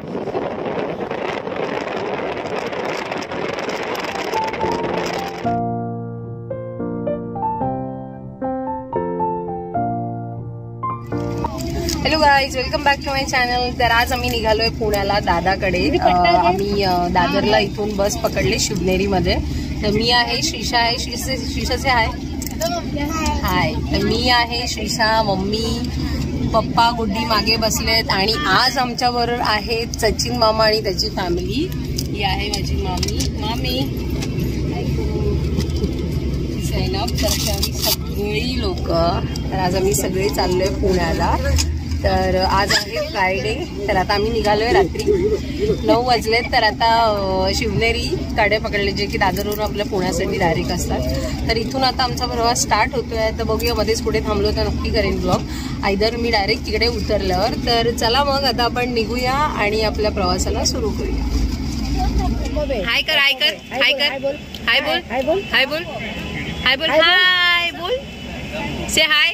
Hello guys, welcome back to my channel. तर आज आम्ही निघालोय पुण्याला दादाकडे. आम्ही दादरला इथून बस पकडली शिवनेरीमध्ये. तर मी आहे, श्रीषा आहे. श्रीषाचे हाय हाय. तर मी आहे, श्रीषा, मम्मी, पप्पा, गुड्डी मागे बसलेत. आणि आज आमच्या बरोबर आहे सचिन मामा आणि त्याची फॅमिली. ही आहे माझी मामी सैनब. तर आम्ही सगळी लोक, तर आज आम्ही सगळे चाललोय पुण्याला. तर आज आहे फ्रायडे. तर आता आम्ही निघालोय रात्री 9 वाजलेत. तर आता शिवनेरी गाड्या पकडले, जे की दादरवरून आपल्या पुण्यासाठी डायरेक्ट असतात. तर इथून आता आमचा प्रवास स्टार्ट होतोय. तर बघूया, मध्येच कुठे थांबलो तर नक्की करेन ब्लॉग, आयदर मी डायरेक्ट तिकडे उतरल्यावर. तर चला मग आता आपण निघूया आणि आपल्या प्रवासाला सुरू करूया. हाय कर, हाय कर, हाय कर, हाय बोल, हाय बोल, हाय बोल, हाय बोल, हाय बोल, से हाय.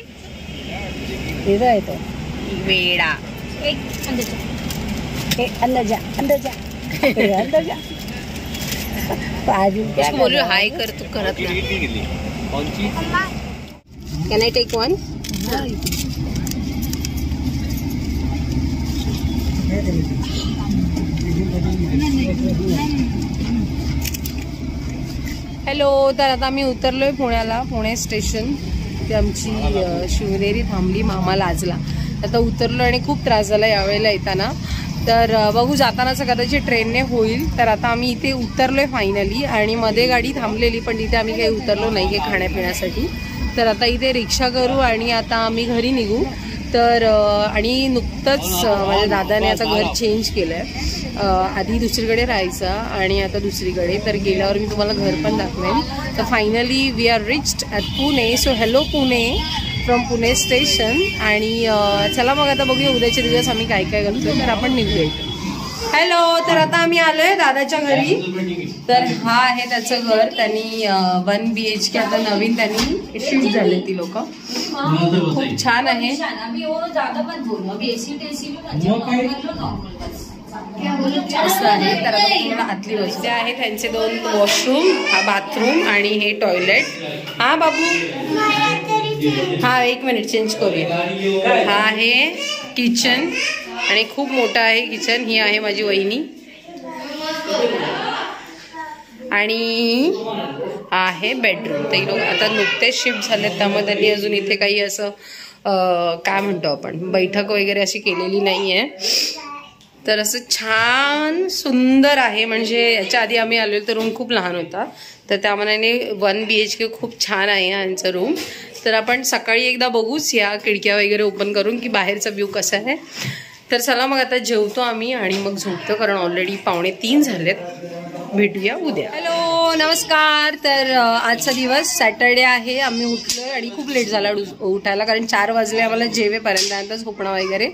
वेड़ा अंदर जा, अंदर जा, अंदर जा. बोलो हाय कर, तू करत नाही. Can I take one? Hello. तर आता आम्ही उतरलोय पुण्याला, पुणे स्टेशन. ते आमची शिवनेरी थांबली मामा लाजला. आता उतरलो आणि खूप त्रास झाला यावेळेला येताना. तर बघू, जातानाच कदाचित ट्रेनने होईल. तर आता आम्ही इथे उतरलोय फायनली. आणि मध्ये गाडी थांबलेली, पण तिथे आम्ही काही उतरलो नाही आहे खाण्यापिण्यासाठी. तर आता इथे रिक्षा करू आणि आता आम्ही घरी निघू. तर आणि नुकतंच माझ्या दादाने आता घर चेंज केलंय. आधी दुसरीकडे राहायचं आणि आता दुसरीकडे. तर गेल्यावर मी तुम्हाला घर पण दाखवेन. तर finally we are reached at Pune. So hello Pune from Pune station. आणि चला मग आता बघूया उद्याचे दिवस आम्ही काय काय करतोय. तर आपण निघूया. हॅलो. तर आता आम्ही आलोय दादाच्या घरी. तर हा आहे त्याचं घर. त्यांनी 1 BHK आता नवीन त्यांनी शिफ्ट झाले ती लोक. खूप छान आहे. असं आहे. तर आता आतली वस्तू आहे. त्यांचे 2 वॉशरूम, हा बाथरूम आणि हे टॉयलेट. हा बाबू, हा 1 मिनिट चेंज करूया. हा आहे किचन आणि खूप मोठा आहे किचन. ही आहे माझी वहिनी आणि आहे बेडरूम. ते लोक आता नुकतेच शिफ्ट झालेत, त्यामुळे त्यांनी अजून इथे काही असं काय म्हणतो आपण बैठक वगैरे अशी केलेली नाही आहे. तर असं छान सुंदर आहे. म्हणजे याच्या आधी आम्ही आलेलो तर रूम खूप लहान होता. तर त्या मनाने 1 BHK खूप छान आहे यांचा रूम. तर आपण सकाळी एकदा बघूच या खिडक्या वगैरे ओपन करून की बाहेरचा व्ह्यू कसा आहे. तर चला मग आता जेवतो आम्ही आणि मग झोपतो, कारण ऑलरेडी 2:45 झालेत. भेटूया उद्या. हॅलो, नमस्कार. तर आजचा दिवस सॅटर्डे आहे. आम्ही उठलोय आणि खूप लेट झाला उठायला, कारण 4 वाजले आम्हाला जेवेपर्यंत, नंतर झोपणं वगैरे.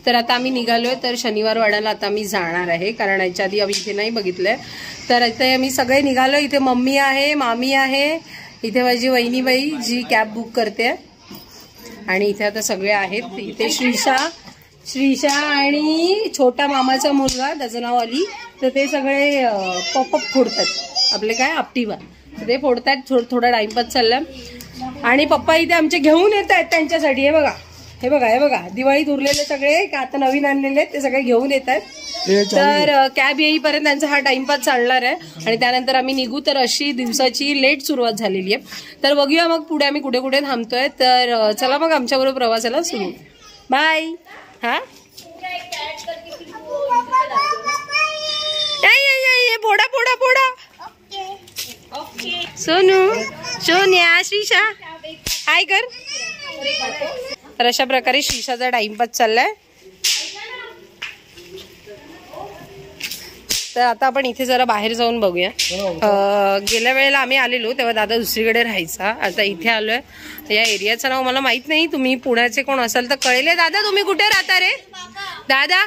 तर आता आम्ही निघालोय. तर शनिवार वाड्याला आता आम्ही जाणार आहे, कारण याच्या आधी आम्ही इथे नाही बघितलंय. तर इथे आम्ही सगळे निघालो. इथे मम्मी आहे, मामी आहे, इथे माझी वहिनीबाई जी कॅब बुक करते, आणि इथे आता सगळे आहेत. इथे श्रीषा आणि छोटा मामाचा मुलगा, त्याचं नाव अली. तर ते सगळे पॉपअप फोडतात, आपले काय आपटीवा, तर ते फोडतात. थोडा टाइमपास चालला. आणि पप्पा इथे आमचे घेऊन येत आहेत त्यांच्यासाठी. हे बघा, हे बघा, हे बघा, दिवाळीत उरलेले सगळे का आता नवीन आणलेले आहेत ते सगळे घेऊन येत आहेत. तर कॅब येईपर्यंत त्यांचा हा टाइमपास चालणार आहे आणि त्यानंतर आम्ही निघू. तर अशी दिवसाची लेट सुरुवात झालेली आहे. तर बघूया मग पुढे आम्ही कुठे कुठे थांबतोय. तर चला मग आमच्याबरोबर प्रवासाला सुरू. बाय. हा, पोडा पोडा पोडा. सोनू, सोन्या, श्रीषा हाय कर. तर अशा प्रकारे श्रीषाचा टाइमपास चाललाय. तर आता आपण इथे जरा बाहेर जाऊन बघूया. गेल्या वेळेला आम्ही आलेलो तेव्हा दादा दुसरीकडे राहायचा. आता इथे आलोय. या एरियाचं नाव मला माहित नाही, तुम्ही पुण्याचे कोण असाल तर कळेल. दादा तुम्ही कुठे राहता रे? दादा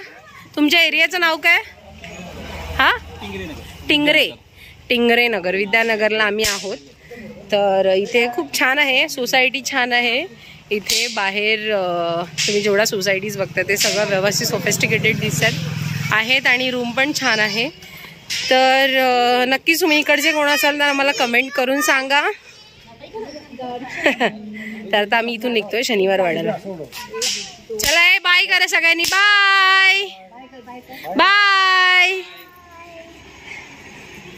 तुमच्या एरियाचं नाव काय? हा, टिंगरे नगर, विद्यानगरला आम्ही आहोत. तर इथे खूप छान आहे, सोसायटी छान आहे. इथे बाहेर तुम्ही जेवढा सोसायटीज बघता ते सगळं व्यवस्थित सोफिस्टिकेटेड दिसतात. आहेत आणि रूम पण छान आहे. तर नक्कीच तुम्ही इकडचे कोण असाल तर आम्हाला कमेंट करून सांगा. तर आता आम्ही इथून निघतोय शनिवार वाड्याला. चला बाय करा सगळ्यांनी. Bye bye.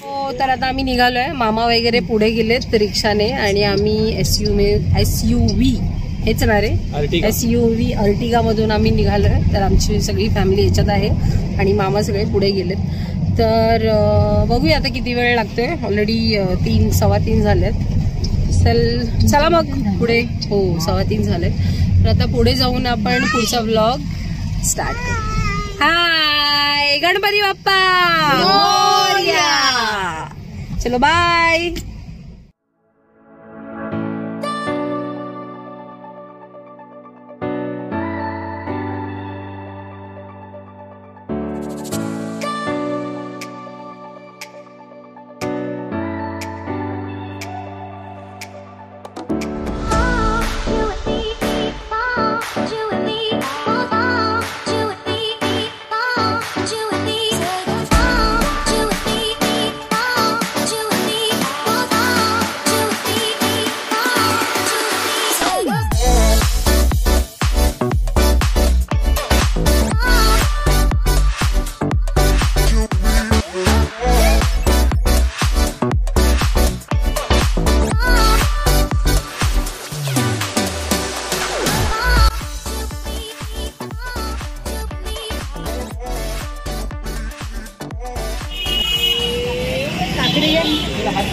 हो तर आता आम्ही निघालोय. मामा वगैरे पुढे गेलेत रिक्षाने आणि आम्ही SUV हेच ना रे SUV अर्टिगा मधून आम्ही निघालोय. तर आमची सगळी फॅमिली याच्यात आहे आणि मामा सगळे पुढे गेलेत. तर बघूया आता किती वेळ लागतोय. ऑलरेडी 3:15 झालेत. चला मग पुढे. हो 2:15 झालेत. तर आता पुढे जाऊन आपण पुढचा व्लॉग स्टार्ट करू. हाय गणपती बाप्पा मोरया. चलो बाय.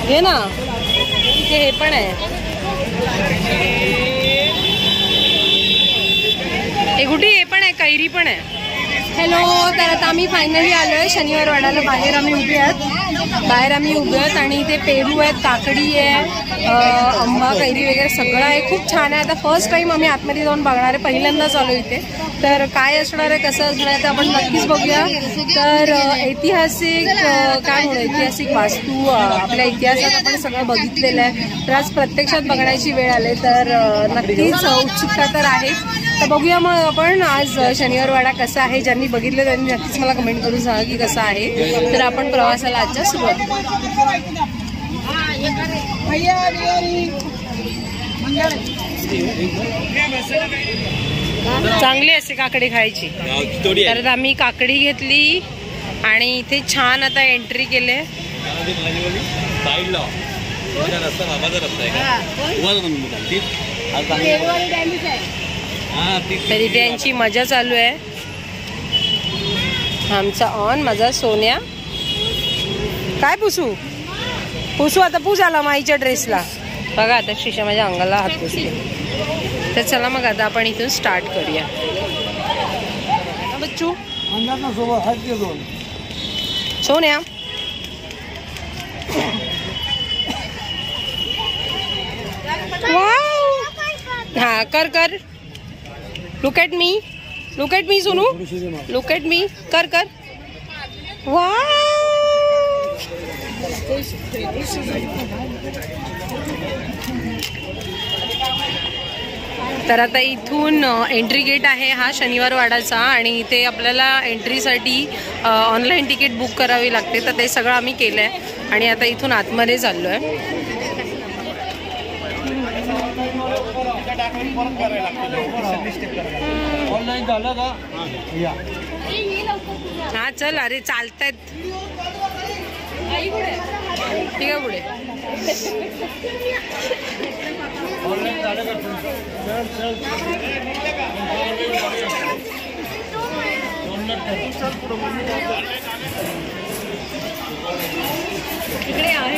हे ना इथे हे पण आहे. हे कुठे हे पण आहे कैरी पण आहे. हॅलो. तर आता आम्ही फायनली आलोय शनिवार वाड्याला. बाहेर आम्ही उभे आहेत आणि इथे पेरू आहेत, काकडी आहे, आंबा कैरी वगैरे सगळं आहे. खूप छान आहे. आता फर्स्ट टाइम आम्ही आतमध्ये जाऊन बघणार आहे. पहिल्यांदाच आलो इथे. तर काय असणार आहे कसं असणार आहे तर आपण नक्कीच बघूया. तर ऐतिहासिक काय म्हणू ऐतिहासिक वास्तू आपल्या इतिहासात आपण सगळं बघितलेलं आहे. तर आज प्रत्यक्षात बघण्याची वेळ आली. तर नक्कीच उत्सुकता तर आहे. तर बघूया मग आपण आज शनिवार वाडा कसा आहे. ज्यांनी बघितलं त्यांनी नक्कीच मला कमेंट करून सांगा की कसा आहे. तर आपण प्रवासाला आजच्या सुरुवात. चांगली असते काकडी खायची. तर आम्ही काकडी घेतली आणि इथे छान आता एंट्री केले. तर इथे यांची मजा चालू आहे. आमचा ऑन माझा सोन्या. काय पुसू आता पूस आला माईच्या ड्रेसला. बघा आता शिशा माझ्या अंगाला हात पुसते. तर चला मग आता आपण इथून स्टार्ट करूया. बच्चू सोन्या हा कर. Look at me Sonu. Look at me. कर वाव. तर आता इथून एंट्री गेट आहे हा शनिवार वाडाचा आणि इथे आपल्याला एंट्रीसाठी ऑनलाईन तिकीट बुक करावी लागते. तर ते सगळं आम्ही केलं आहे आणि आता इथून आतमध्ये चाललो आहे. हा चल. अरे चालतायत. ठीक आहे पुढे.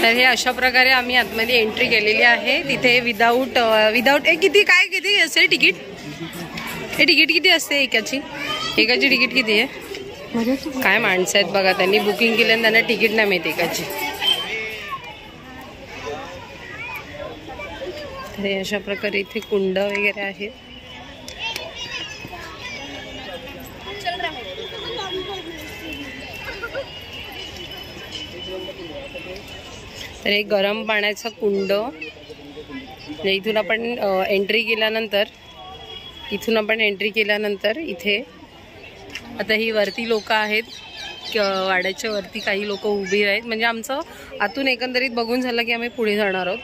तर हे अशा प्रकारे आम्ही आतमध्ये एंट्री केलेली आहे. तिथे विदाऊट किती असेल तिकीट. हे तिकीट किती असते एकाची तिकीट किती आहे. काय माणसं आहेत बघा. त्यांनी बुकिंग केलं आणि त्यांना तिकीट नाही मिळते एकाची. तर हे अशा प्रकारे इथे कुंड वगैरे आहे. तर एक गरम पाण्याचा कुंड. इथून आपण एंट्री केल्यानंतर इथे आता ही वरती लोक आहेत वाड्याच्या वरती काही लोक उभी आहेत, म्हणजे आमचं आतून एकंदरीत बघून झालं की आम्ही पुढे जाणार आहोत.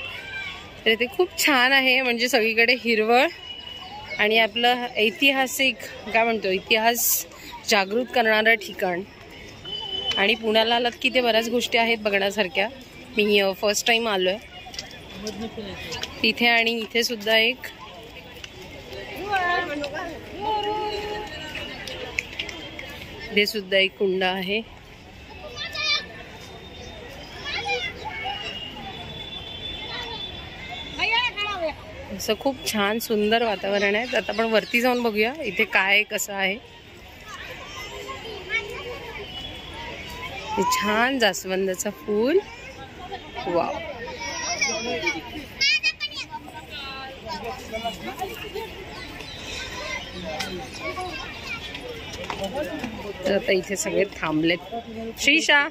तर ते खूप छान आहे, म्हणजे सगळीकडे हिरवळ आणि आपलं ऐतिहासिक काय म्हणतो इतिहास जागृत करणारं ठिकाण. आणि पुण्याला आलात की ते बऱ्याच गोष्टी आहेत बघण्यासारख्या. मी फर्स्ट टाइम आलो आहे तिथे. आणि इथे सुद्धा एक इथे सुद्धा एक कुंड आहे. असं खूप छान सुंदर वातावरण आहे. आता आपण वरती जाऊन बघूया इथे काय कसं आहे. छान जास्वंदाचं फूल. वाव. तर आता इथे सगळे थांबलेत. श्रीशा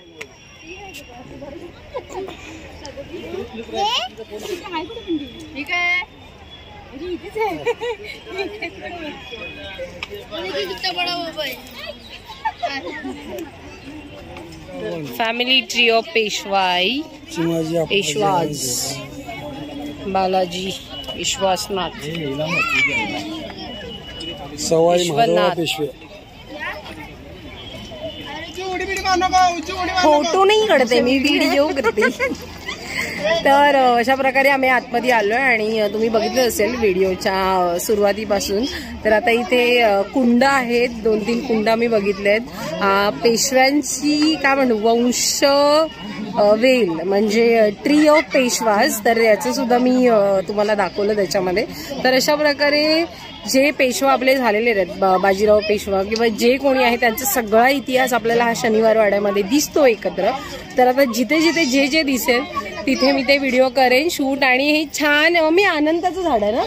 फॅमिली ट्री ऑफ पेशवाई, पेशवाज बालाजी विश्वासनाथ विश्वनाथ. फोटो नाही काढते मी, व्हिडिओ करते. तर अशा प्रकारे आम्ही आतमध्ये आलोय आणि तुम्ही बघितलं असेल व्हिडिओच्या सुरुवातीपासून. तर आता इथे कुंड आहेत, 2-3 कुंड आम्ही बघितलेत. पेशव्यांची काय म्हणू वंश वेल म्हणजे ट्री ऑफ पेशवाज, तर याचं सुद्धा मी तुम्हाला दाखवलं त्याच्यामध्ये. तर अशा प्रकारे जे पेशवा आपले झालेले आहेत, बाजीराव पेशवा किंवा जे कोणी आहे त्यांचा सगळा इतिहास आपल्याला हा शनिवार वाड्यामध्ये दिसतो एकत्र. तर आता जिथे जिथे जे जे दिसेल तिथे मी ते व्हिडिओ करेन शूट. आणि हे छान मी आनंदाचं झाड आहे ना,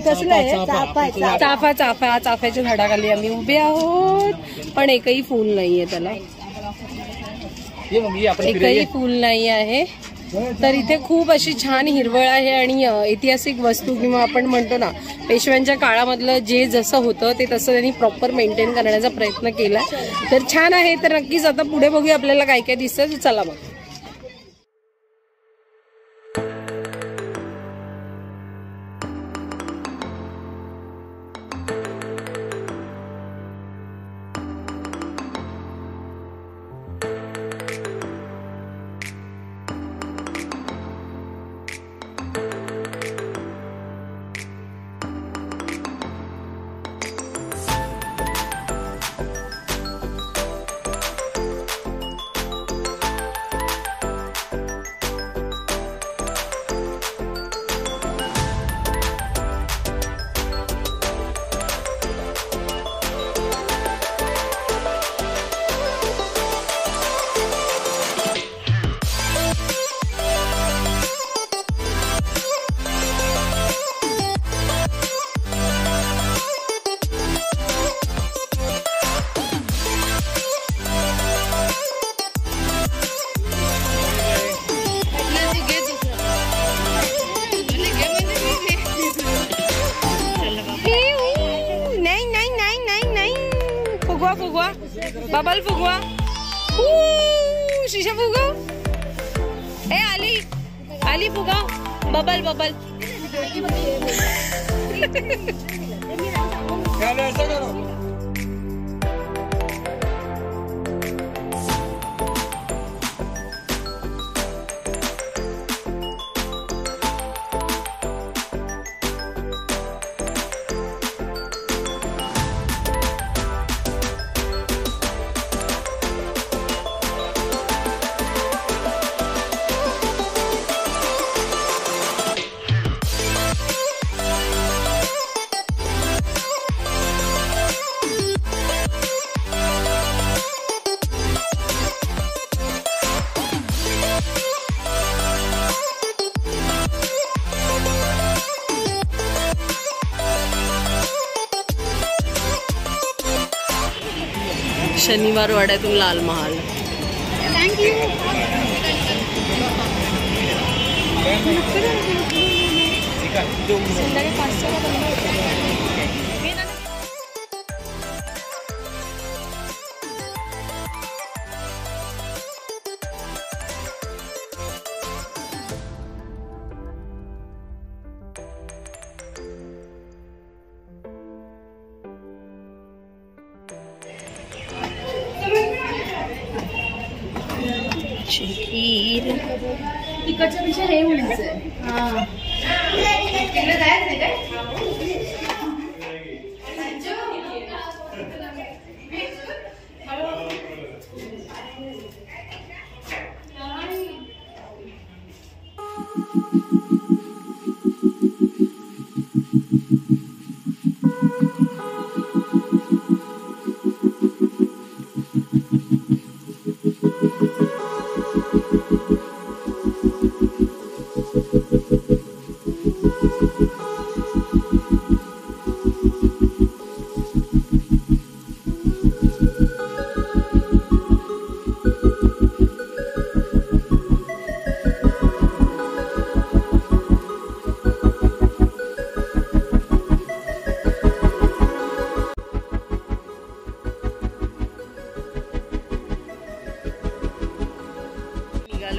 कसलं आहे चाफ्याच्या झाडाखाली आम्ही उभे आहोत, पण एकही फूल नाहीये त्याला, एकही फूल नाही आहे. तर इथे खूप अशी छान हिरवळ आहे आणि ऐतिहासिक वस्तू किंवा आपण म्हणतो ना पेशव्यांच्या काळामधलं जे जसं होतं ते तसं त्यांनी प्रॉपर मेंटेन करण्याचा प्रयत्न केला. तर छान आहे. तर नक्कीच आता पुढे बघूया आपल्याला काय काय दिसतं. चला मग. फुगवा बबल फुगवा. शीशा फुगव. ए आली आली फुगव बबल बबल. शनिवार वाड्यातून लाल महाल. खीर तिकडच्या पेक्षा हे उंच आहे.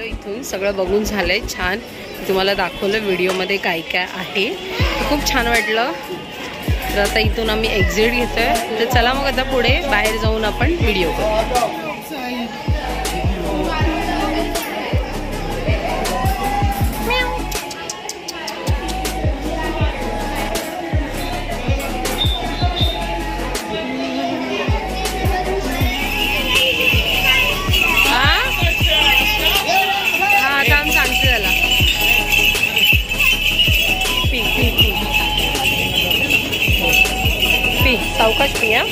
इथून सगळं बघून झालंय छान. तुम्हाला दाखवलं व्हिडिओमध्ये काय काय आहे. खूप छान वाटलं. तर आता इथून आम्ही एक्झिट घेतोय. तर चला मग आता पुढे बाहेर जाऊन आपण व्हिडिओ करू. सावकाश पिया.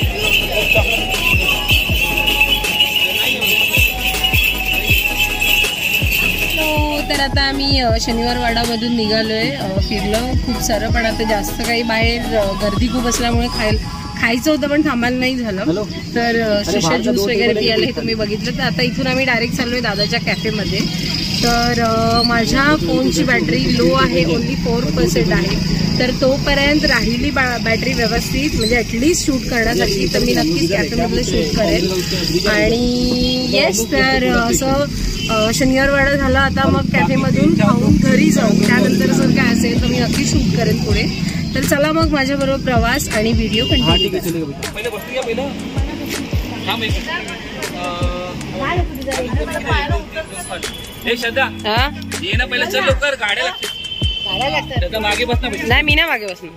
तर आता आम्ही शनिवार वाडामधून निघालोय. फिरलं खूप सारं, पण आता जास्त काही बाहेर गर्दी खूप असल्यामुळे खायचं होतं पण थांबायला नाही झालं. तर शिशा ज्यूस वगैरे पियाला हे तुम्ही बघितलं. तर आता इथून आम्ही डायरेक्ट चाललोय दादाच्या कॅफेमध्ये. तर माझ्या फोनची बॅटरी लो आहे, ओन्ली 4% आहे. तर तोपर्यंत राहिली बॅटरी व्यवस्थित, म्हणजे ॲटलिस्ट शूट करण्यासाठी, तर मी नक्कीच कॅफेमधलं शूट करेन. आणि येस, तर असं शनिवारवाडा झाला. आता मग कॅफेमधून खाऊन घरी जाऊ. त्यानंतर जर काय असेल तर मी नक्की शूट करेन पुढे. तर चला मग माझ्याबरोबर प्रवास आणि व्हिडिओ कंटिन्यू. नाही, मी नाही मागे बसणार.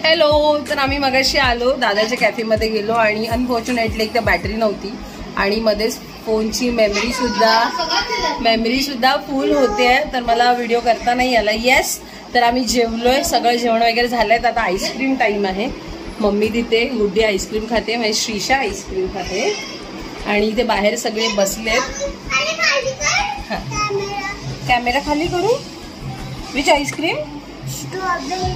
हॅलो. तर आम्ही मगाशी आलो, दादाच्या कॅफेमध्ये गेलो आणि अनफॉर्च्युनेटली एक तर बॅटरी नव्हती आणि मध्येच फोनची मेमरी सुद्धा फुल होते. तर मला व्हिडिओ करता नाही आला. येस, तर आम्ही जेवलोय, सगळं जेवण वगैरे झालंय. आता आईस्क्रीम टाइम आहे. मम्मी तिथे गुड्डी आईस्क्रीम खाते, म्हणजे श्रीषा आईस्क्रीम खाते आणि इथे बाहेर सगळे बसलेत. कॅमेरा खाली करू. Which ice cream?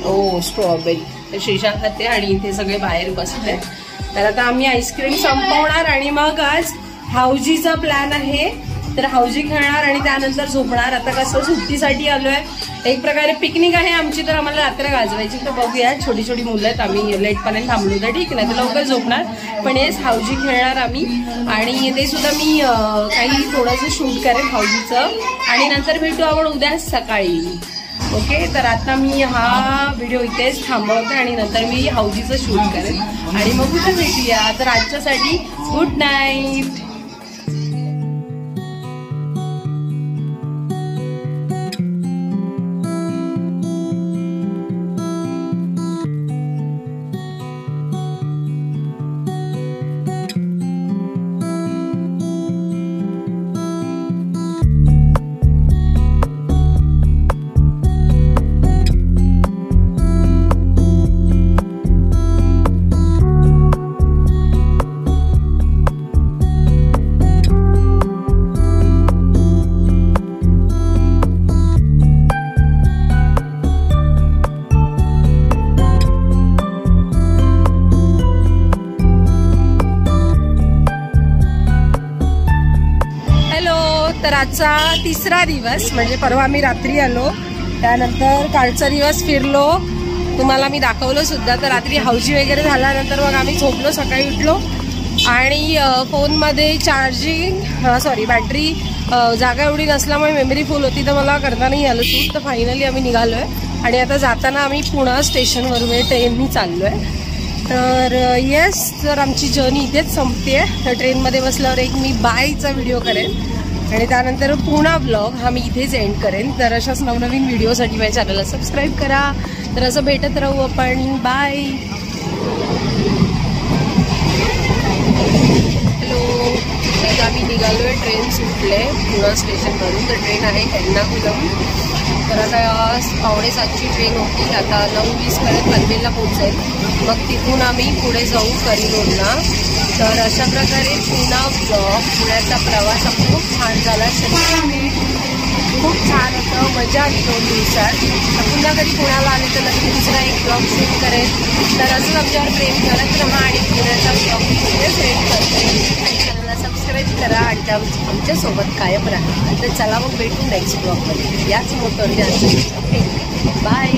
Oh strawberry. तर श्रीषा खाते आणि इथे सगळे बाहेर बसले. तर आता आम्ही आईस्क्रीम संपवणार आणि मग आज हाऊजीचा प्लॅन आहे. तर हाऊजी खेळणार आणि त्यानंतर झोपणार. आता कसं सुट्टीसाठी आलोय, एक प्रकारे पिकनिक आहे आमची, तर आम्हाला रात्र गाजवायची. तर बघूया, छोटी छोटी मुलं आहेत, आम्ही लेटपर्यंत थांबलो तर ठीक नाही, तर लवकर झोपणार. पण येस, हाऊजी खेळणार आम्ही आणि ते सुद्धा मी काही थोडंसं शूट करेन हाऊजीचं आणि नंतर भेटू आपण उद्या सकाळी. ओके. तर आता मी हा व्हिडिओ इथेच थांबवते आणि नंतर मी हाऊजीचं शूट करेन आणि मग उद्या भेटूया. तर आजच्यासाठी गुड नाईट. तर आजचा तिसरा दिवस, म्हणजे परवा आम्ही रात्री आलो, त्यानंतर कालचा दिवस फिरलो, तुम्हाला मी दाखवलं सुद्धा. तर रात्री हाऊजी वगैरे झाल्यानंतर मग आम्ही झोपलो, सकाळी उठलो आणि फोनमध्ये बॅटरी जागा एवढी नसल्यामुळे मेमरी फुल होती, तर मला करता नाही आलं शूट. तर फायनली आम्ही निघालोय आणि आता जाताना आम्ही पुणा स्टेशनवरून ट्रेननी चाललोय. तर येस, तर आमची जर्नी इथेच संपते. तर ट्रेनमध्ये बसल्यावर एक मी बायचा व्हिडिओ करेन आणि त्यानंतर पुणा ब्लॉग हा मी इथेच एंड करेन. तर अशाच नवनवीन व्हिडिओसाठी माझ्या चॅनलला सबस्क्राईब करा. तर असं भेटत राहू आपण. बाय. हॅलो. आता आम्ही निघालो आहे. ट्रेन सुटले पुणा स्टेशनवरून. तर ट्रेन आहे एर्नाकुलम. तर आता 6:45ची ट्रेन होती. आता 9:20पर्यंत पनवेलला पोहोचेल. मग तिथून आम्ही पुढे जाऊ करिरोडला. तर अशा प्रकारे पुणा ब्लॉग, पुण्याचा प्रवास खूप छान झाला. खूप छान होतं. मजा आली 2 दिवसात. तर पुन्हा कधी पुण्याला आले तर नक्की दुसरा एक ब्लॉग शूट करेल. तर असंच आमच्यावर प्रेम करत राहा आणि पुण्याचा ब्लॉग पुढे सेंड करते. चॅनलला सबस्क्राईब करा आणि आमच्यासोबत कायम राहा. तर चला मग भेटू नेक्स्ट ब्लॉगमध्ये याच मोटरच्या. Okay bye.